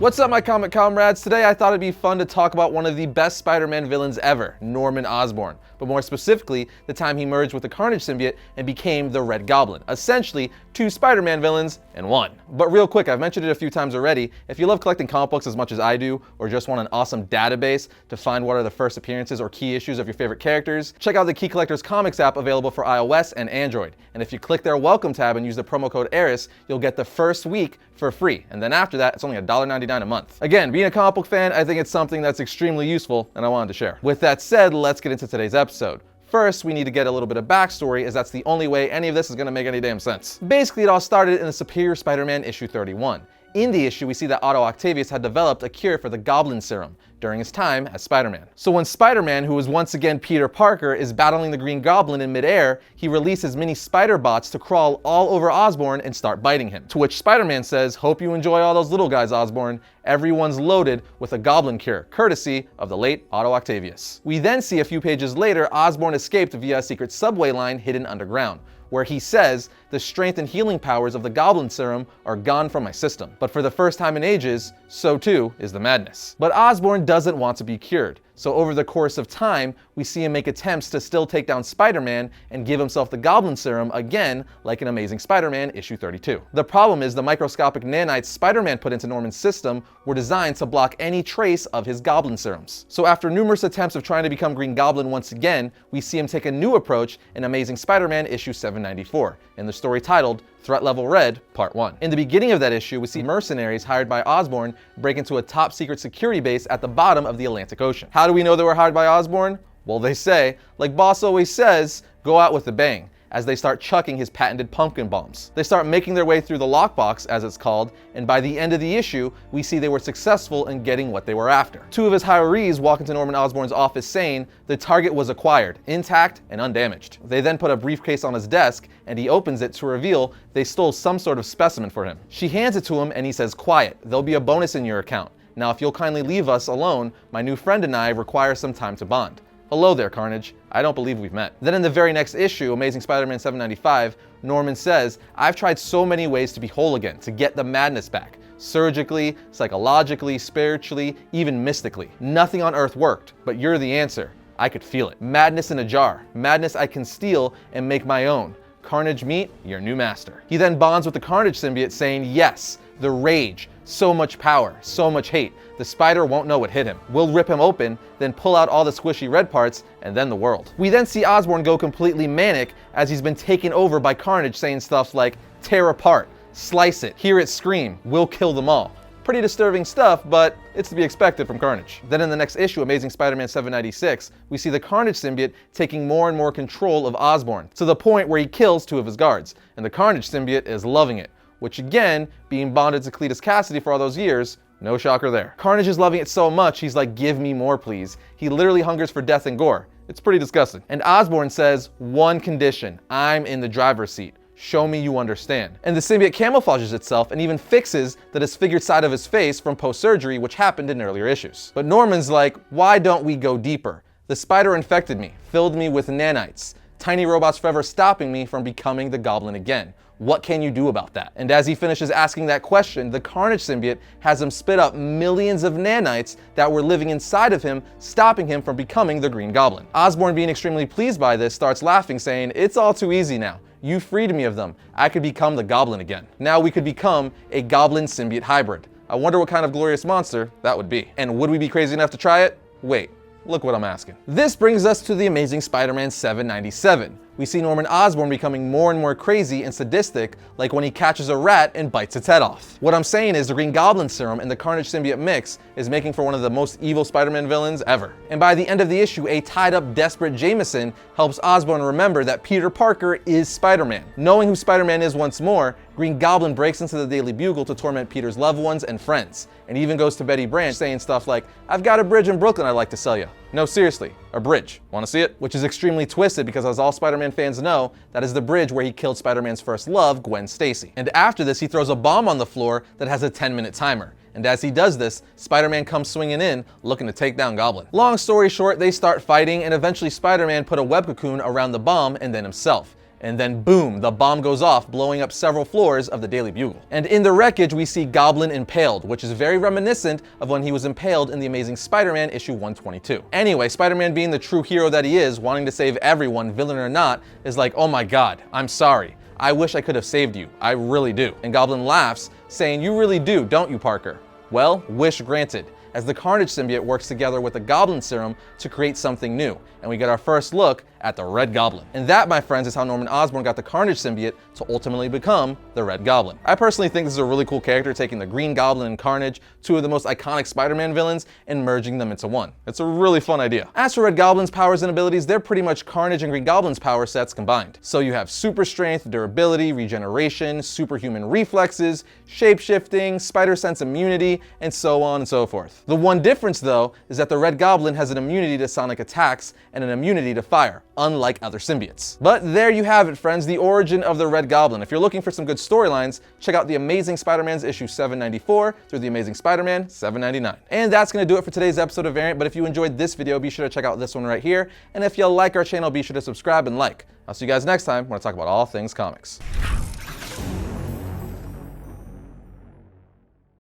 What's up, my comic comrades? Today I thought it'd be fun to talk about one of the best Spider-Man villains ever, Norman Osborn, but more specifically, the time he merged with the Carnage symbiote and became the Red Goblin. Essentially, two Spider-Man villains in one. But real quick, I've mentioned it a few times already, if you love collecting comic books as much as I do, or just want an awesome database to find what are the first appearances or key issues of your favorite characters, check out the Key Collectors Comics app available for iOS and Android. And if you click their welcome tab and use the promo code Arris, you'll get the first week for free. And then after that, it's only $1.99 a month. Again, being a comic book fan, I think it's something that's extremely useful and I wanted to share. With that said, let's get into today's episode. First, we need to get a little bit of backstory, as that's the only way any of this is going to make any damn sense. Basically, it all started in the Superior Spider-Man issue 31. In the issue, we see that Otto Octavius had developed a cure for the Goblin serum during his time as Spider-Man. So when Spider-Man, who is once again Peter Parker, is battling the Green Goblin in midair, he releases mini spider bots to crawl all over Osborn and start biting him. To which Spider-Man says, "Hope you enjoy all those little guys, Osborn. Everyone's loaded with a Goblin cure, courtesy of the late Otto Octavius." We then see a few pages later, Osborn escaped via a secret subway line hidden underground, where he says, "The strength and healing powers of the Goblin serum are gone from my system. But for the first time in ages, so too is the madness." But Osborn doesn't want to be cured. So over the course of time, we see him make attempts to still take down Spider-Man and give himself the Goblin serum again, like in Amazing Spider-Man issue 32. The problem is the microscopic nanites Spider-Man put into Norman's system were designed to block any trace of his Goblin serums. So after numerous attempts of trying to become Green Goblin once again, we see him take a new approach in Amazing Spider-Man issue 794, in the story titled Threat Level Red, Part 1. In the beginning of that issue, we see mercenaries hired by Osborn break into a top secret security base at the bottom of the Atlantic Ocean. How do we know they were hired by Osborn? Well, they say, like Boss always says, go out with a bang, as they start chucking his patented pumpkin bombs. They start making their way through the lockbox, as it's called, and by the end of the issue, we see they were successful in getting what they were after. Two of his hirees walk into Norman Osborn's office saying the target was acquired, intact and undamaged. They then put a briefcase on his desk, and he opens it to reveal they stole some sort of specimen for him. She hands it to him, and he says, "Quiet, there'll be a bonus in your account. Now, if you'll kindly leave us alone, my new friend and I require some time to bond." Hello there, Carnage. I don't believe we've met. Then in the very next issue, Amazing Spider-Man 795, Norman says, "I've tried so many ways to be whole again, to get the madness back. Surgically, psychologically, spiritually, even mystically. Nothing on Earth worked, but you're the answer. I could feel it. Madness in a jar. Madness I can steal and make my own. Carnage, meet your new master." He then bonds with the Carnage symbiote saying, yes, the rage, so much power, so much hate. The spider won't know what hit him. We'll rip him open, then pull out all the squishy red parts, and then the world. We then see Osborn go completely manic as he's been taken over by Carnage, saying stuff like, "Tear apart, slice it, hear it scream, we'll kill them all." Pretty disturbing stuff, but it's to be expected from Carnage. Then in the next issue, Amazing Spider-Man 796, we see the Carnage symbiote taking more and more control of Osborn, to the point where he kills two of his guards, and the Carnage symbiote is loving it, which again, being bonded to Cletus Cassidy for all those years, no shocker there. Carnage is loving it so much, he's like, "Give me more, please." He literally hungers for death and gore. It's pretty disgusting. And Osborn says, "One condition, I'm in the driver's seat. Show me you understand." And the symbiote camouflages itself and even fixes the disfigured side of his face from post-surgery, which happened in earlier issues. But Norman's like, "Why don't we go deeper? The spider infected me, filled me with nanites. Tiny robots forever stopping me from becoming the Goblin again. What can you do about that?" And as he finishes asking that question, the Carnage symbiote has him spit up millions of nanites that were living inside of him, stopping him from becoming the Green Goblin. Osborn, being extremely pleased by this, starts laughing, saying, "It's all too easy now. You freed me of them. I could become the Goblin again. Now we could become a Goblin symbiote hybrid. I wonder what kind of glorious monster that would be. And would we be crazy enough to try it? Wait, look what I'm asking." This brings us to the Amazing Spider-Man 797. We see Norman Osborn becoming more and more crazy and sadistic, like when he catches a rat and bites its head off. What I'm saying is the Green Goblin serum and the Carnage symbiote mix is making for one of the most evil Spider-Man villains ever. And by the end of the issue, a tied-up, desperate Jameson helps Osborn remember that Peter Parker is Spider-Man. Knowing who Spider-Man is once more, Green Goblin breaks into the Daily Bugle to torment Peter's loved ones and friends, and even goes to Betty Branch saying stuff like, "I've got a bridge in Brooklyn I'd like to sell you." No, seriously, a bridge. Want to see it? Which is extremely twisted because, as all Spider-Man fans know, that is the bridge where he killed Spider-Man's first love, Gwen Stacy. And after this, he throws a bomb on the floor that has a 10-minute timer. And as he does this, Spider-Man comes swinging in, looking to take down Goblin. Long story short, they start fighting, and eventually Spider-Man put a web cocoon around the bomb and then himself. And then boom, the bomb goes off, blowing up several floors of the Daily Bugle. And in the wreckage, we see Goblin impaled, which is very reminiscent of when he was impaled in the Amazing Spider-Man issue 122. Anyway, Spider-Man, being the true hero that he is, wanting to save everyone, villain or not, is like, oh my god, I'm sorry. I wish I could have saved you. I really do. And Goblin laughs, saying, you really do, don't you, Parker? Well, wish granted, as the Carnage symbiote works together with the Goblin serum to create something new, and we get our first look at the Red Goblin. And that, my friends, is how Norman Osborn got the Carnage symbiote to ultimately become the Red Goblin. I personally think this is a really cool character, taking the Green Goblin and Carnage, two of the most iconic Spider-Man villains, and merging them into one. It's a really fun idea. As for Red Goblin's powers and abilities, they're pretty much Carnage and Green Goblin's power sets combined. So you have super strength, durability, regeneration, superhuman reflexes, shape-shifting, spider sense immunity, and so on and so forth. The one difference, though, is that the Red Goblin has an immunity to sonic attacks and an immunity to fire, unlike other symbiotes. But there you have it, friends, the origin of the Red Goblin. If you're looking for some good storylines, check out the Amazing Spider-Man's issue 794 through the Amazing Spider-Man 799. And that's going to do it for today's episode of Variant, but if you enjoyed this video, be sure to check out this one right here. And if you like our channel, be sure to subscribe and like. I'll see you guys next time when I talk about all things comics.